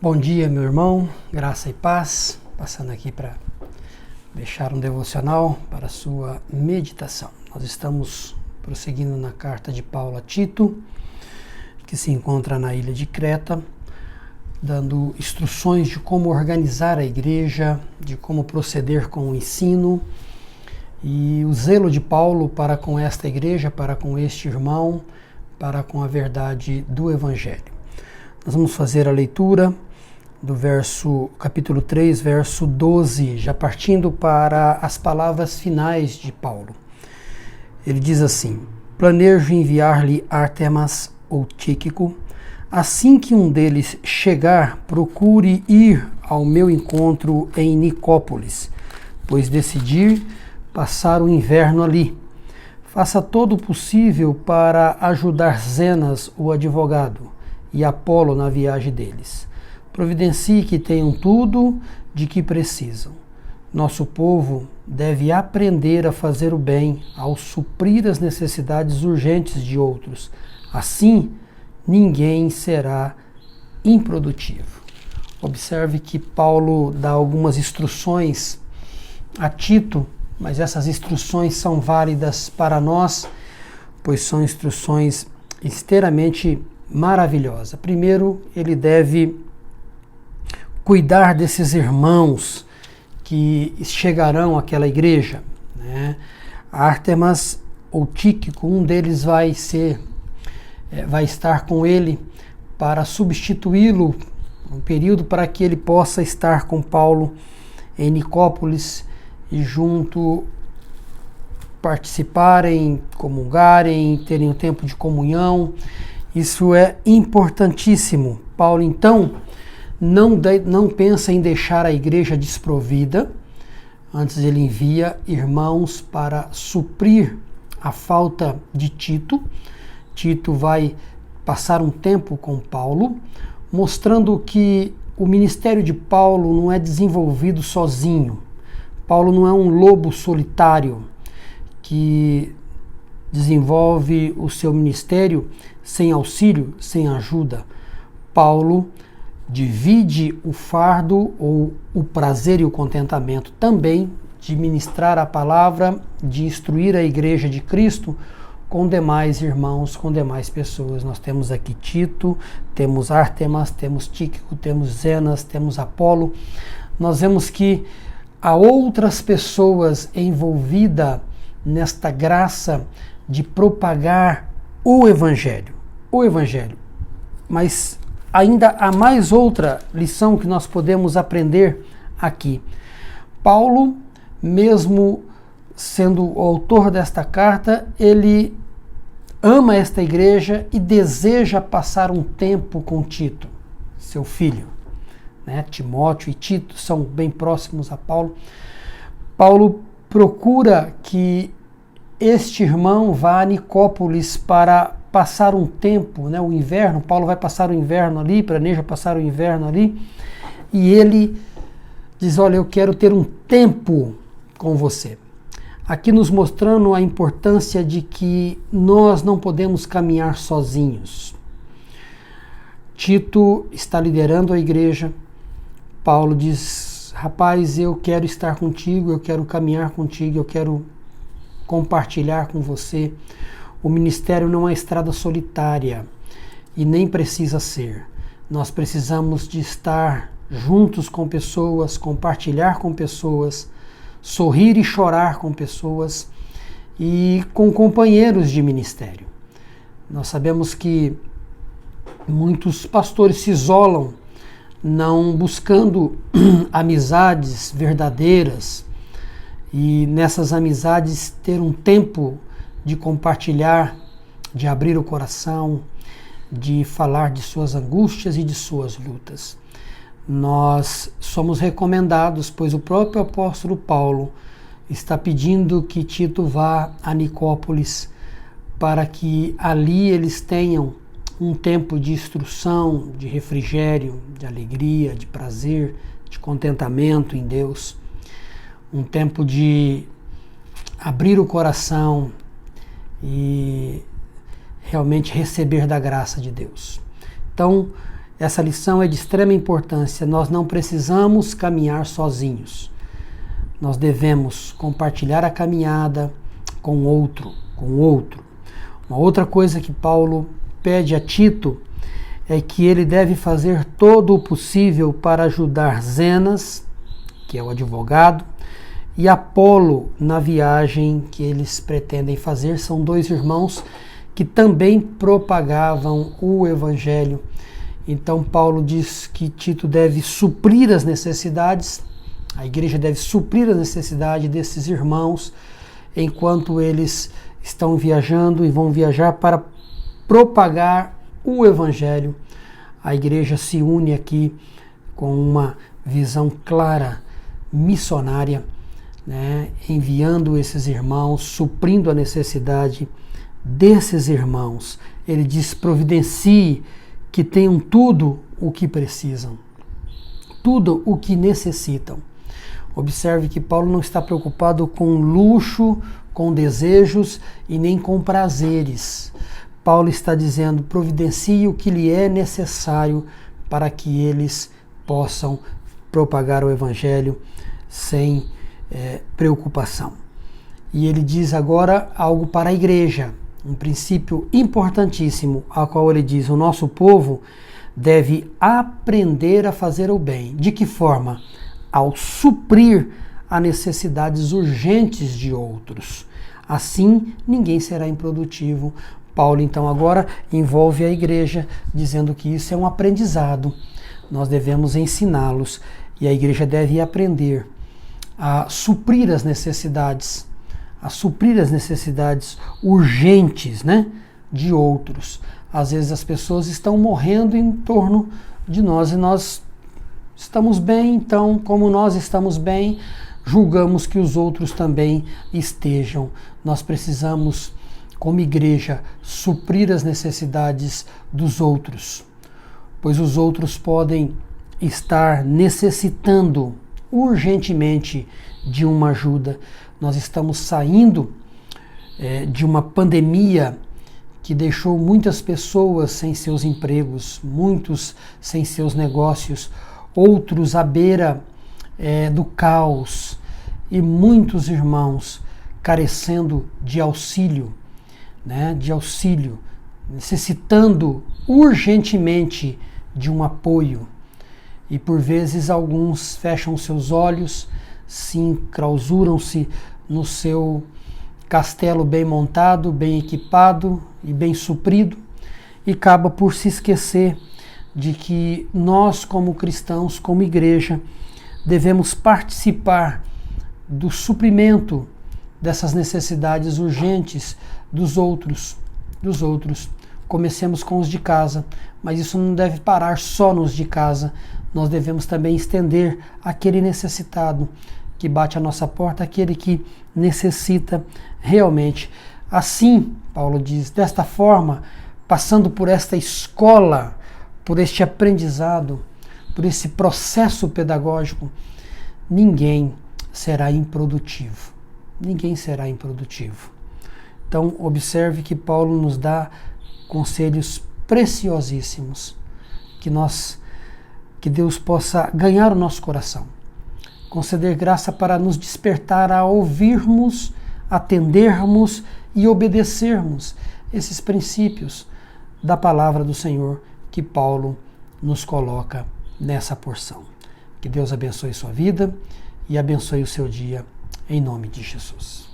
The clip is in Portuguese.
Bom dia, meu irmão, graça e paz, passando aqui para deixar um devocional para a sua meditação. Nós estamos prosseguindo na carta de Paulo a Tito, que se encontra na ilha de Creta, dando instruções de como organizar a igreja, de como proceder com o ensino e o zelo de Paulo para com esta igreja, para com este irmão, para com a verdade do Evangelho. Nós vamos fazer a leitura do capítulo 3, verso 12, já partindo para as palavras finais de Paulo. Ele diz assim: planejo enviar-lhe Ártemas ou Tíquico. Assim que um deles chegar, procure ir ao meu encontro em Nicópolis, pois decidi passar o inverno ali. Faça todo o possível para ajudar Zenas, o advogado, e Apolo na viagem deles. Providencie que tenham tudo de que precisam. Nosso povo deve aprender a fazer o bem ao suprir as necessidades urgentes de outros. Assim, ninguém será improdutivo. Observe que Paulo dá algumas instruções a Tito, mas essas instruções são válidas para nós, pois são instruções extremamente maravilhosas. Primeiro, ele deve cuidar desses irmãos que chegarão àquela igreja, né? Ártemas ou Tíquico, um deles vai estar com ele para substituí-lo um período para que ele possa estar com Paulo em Nicópolis e junto participarem, comungarem, terem um tempo de comunhão. Isso é importantíssimo. Paulo, então, não pensa em deixar a igreja desprovida. Antes ele envia irmãos para suprir a falta de Tito. Tito vai passar um tempo com Paulo, mostrando que o ministério de Paulo não é desenvolvido sozinho. Paulo não é um lobo solitário que desenvolve o seu ministério sem auxílio, sem ajuda. Paulo divide o fardo ou o prazer e o contentamento também de ministrar a palavra, de instruir a igreja de Cristo com demais irmãos, com demais pessoas. Nós temos aqui Tito, temos Ártemas, temos Tíquico, temos Zenas, temos Apolo. Nós vemos que há outras pessoas envolvidas nesta graça de propagar o Evangelho. O Evangelho. Mas ainda há mais outra lição que nós podemos aprender aqui. Paulo, mesmo sendo o autor desta carta, ele ama esta igreja e deseja passar um tempo com Tito, seu filho. Né? Timóteo e Tito são bem próximos a Paulo. Paulo procura que este irmão vá a Nicópolis para passar um tempo, né, o inverno. Paulo vai passar o inverno ali, planeja passar o inverno ali, e ele diz: olha, eu quero ter um tempo com você. Aqui nos mostrando a importância de que nós não podemos caminhar sozinhos. Tito está liderando a igreja. Paulo diz: rapaz, eu quero estar contigo, eu quero caminhar contigo, eu quero compartilhar com você. O ministério não é estrada solitária e nem precisa ser. Nós precisamos de estar juntos com pessoas, compartilhar com pessoas, sorrir e chorar com pessoas e com companheiros de ministério. Nós sabemos que muitos pastores se isolam, não buscando amizades verdadeiras e nessas amizades ter um tempo de compartilhar, de abrir o coração, de falar de suas angústias e de suas lutas. Nós somos recomendados, pois o próprio apóstolo Paulo está pedindo que Tito vá a Nicópolis para que ali eles tenham um tempo de instrução, de refrigério, de alegria, de prazer, de contentamento em Deus. Um tempo de abrir o coração e realmente receber da graça de Deus. Então, Essa lição é de extrema importância. Nós não precisamos caminhar sozinhos. Nós devemos compartilhar a caminhada com outro. Uma outra coisa que Paulo pede a Tito é que ele deve fazer todo o possível para ajudar Zenas, que é o advogado, e Apolo na viagem que eles pretendem fazer. São dois irmãos que também propagavam o evangelho. Então Paulo diz que Tito deve suprir as necessidades, a igreja deve suprir as necessidades desses irmãos enquanto eles estão viajando e vão viajar para propagar o evangelho. A igreja se une aqui com uma visão clara, missionária, né, enviando esses irmãos, suprindo a necessidade desses irmãos. Ele diz: providencie que tenham tudo o que precisam, tudo o que necessitam. Observe que Paulo não está preocupado com luxo, com desejos e nem com prazeres. Paulo está dizendo: providencie o que lhe é necessário para que eles possam propagar o evangelho sem preocupação. E ele diz agora algo para a igreja, um princípio importantíssimo, ao qual ele diz: o nosso povo deve aprender a fazer o bem. De que forma? Ao suprir as necessidades urgentes de outros. Assim, ninguém será improdutivo. Paulo, então, agora envolve a igreja, dizendo que isso é um aprendizado. Nós devemos ensiná-los e a igreja deve aprender a suprir as necessidades, urgentes, né, de outros. Às vezes as pessoas estão morrendo em torno de nós e nós estamos bem, então, como nós estamos bem, julgamos que os outros também estejam. Nós precisamos, como igreja, suprir as necessidades dos outros, pois os outros podem estar necessitando urgentemente de uma ajuda. Nós estamos saindo de uma pandemia que deixou muitas pessoas sem seus empregos, muitos sem seus negócios, outros à beira do caos, e muitos irmãos carecendo de auxílio, né, necessitando urgentemente de um apoio. E por vezes alguns fecham seus olhos, se enclausuram-se no seu castelo bem montado, bem equipado e bem suprido, e acaba por se esquecer de que nós, como cristãos, como igreja, devemos participar do suprimento dessas necessidades urgentes dos outros. Comecemos com os de casa, mas isso não deve parar só nos de casa. Nós devemos também estender aquele necessitado que bate à nossa porta, aquele que necessita realmente. Assim, Paulo diz, desta forma, passando por esta escola, por este aprendizado, por esse processo pedagógico, ninguém será improdutivo. Ninguém será improdutivo. Então, observe que Paulo nos dá conselhos preciosíssimos, que Deus possa ganhar o nosso coração, conceder graça para nos despertar a ouvirmos, atendermos e obedecermos esses princípios da palavra do Senhor que Paulo nos coloca nessa porção. Que Deus abençoe sua vida e abençoe o seu dia, em nome de Jesus.